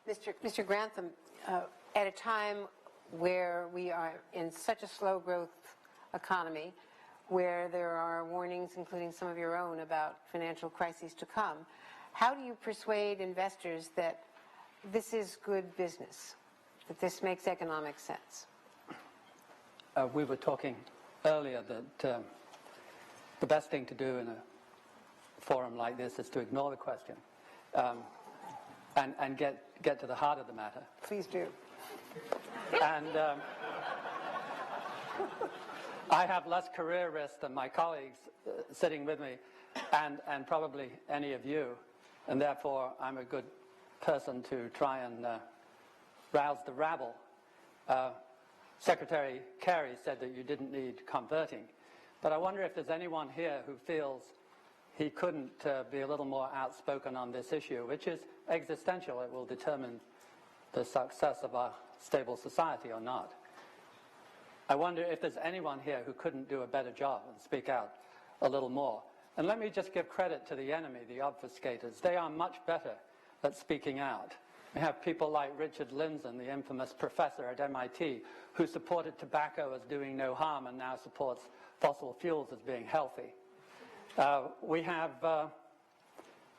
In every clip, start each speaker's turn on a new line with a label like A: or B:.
A: Mr. Grantham, at a time where we are in such a slow growth economy, where there are warnings, including some of your own, about financial crises to come, how do you persuade investors that this is good business, that this makes economic sense?
B: We were talking earlier that the best thing to do in a forum like this is to ignore the question and get to the heart of the matter.
A: Please do.
B: And I have less career risk than my colleagues sitting with me and probably any of you, and therefore I'm a good person to try and rouse the rabble. Secretary Kerry said that you didn't need converting, but I wonder if there's anyone here who feels he couldn't be a little more outspoken on this issue, which is existential. It will determine the success of our stable society or not. I wonder if there's anyone here who couldn't do a better job and speak out a little more. And let me just give credit to the enemy, the obfuscators. They are much better at speaking out. We have people like Richard Lindzen, the infamous professor at MIT, who supported tobacco as doing no harm and now supports fossil fuels as being healthy. We have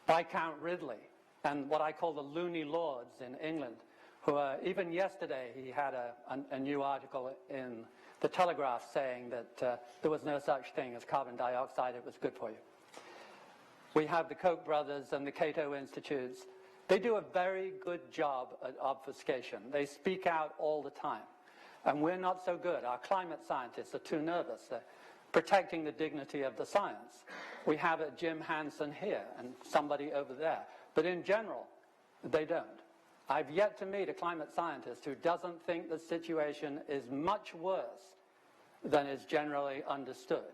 B: Viscount Ridley and what I call the loony lords in England, who even yesterday he had a new article in the Telegraph saying that there was no such thing as carbon dioxide, it was good for you. We have the Koch brothers and the Cato Institutes. They do a very good job at obfuscation. They speak out all the time. And we're not so good. Our climate scientists are too nervous. They're protecting the dignity of the science. We have a Jim Hansen here and somebody over there. But in general, they don't. I've yet to meet a climate scientist who doesn't think the situation is much worse than is generally understood,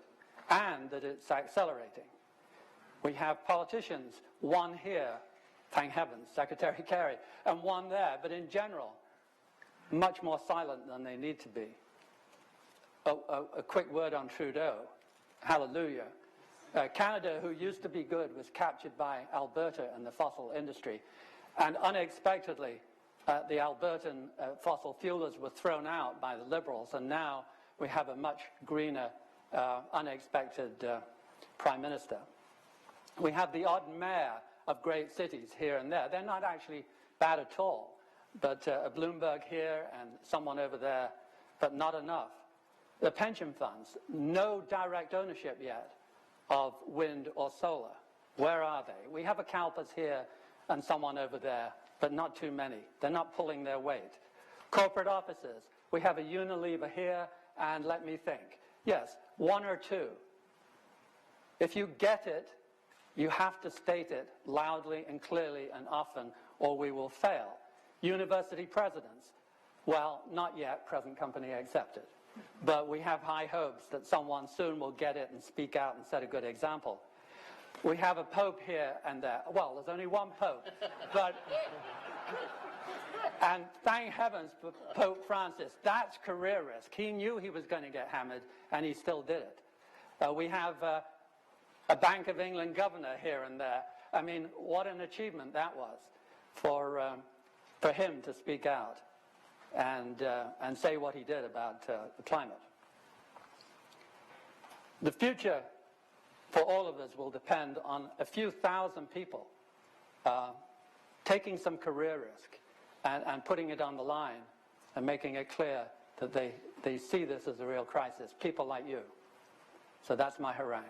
B: and that it's accelerating. We have politicians, one here, thank heavens, Secretary Kerry, and one there, but in general, much more silent than they need to be. A quick word on Trudeau. Hallelujah. Canada, who used to be good, was captured by Alberta and the fossil industry. And unexpectedly, the Albertan fossil fuelers were thrown out by the Liberals, and now we have a much greener, unexpected Prime Minister. We have the odd mayor of great cities here and there. They're not actually bad at all, but a Bloomberg here and someone over there, but not enough. The pension funds, no direct ownership yet of wind or solar. Where are they? We have a CalPERS here and someone over there, but not too many. They're not pulling their weight. Corporate offices, we have a Unilever here, and let me think. Yes, one or two. If you get it, you have to state it loudly and clearly and often, or we will fail. University presidents, well, not yet, present company accepted. But we have high hopes that someone soon will get it and speak out and set a good example. We have a pope here and there. Well, there's only one pope. But, and thank heavens for Pope Francis. That's career risk. He knew he was going to get hammered, and he still did it. We have a Bank of England governor here and there. I mean, what an achievement that was for him to speak out and say what he did about the climate. The future for all of us will depend on a few thousand people taking some career risk and putting it on the line and making it clear that they see this as a real crisis. People like you. So that's my harangue.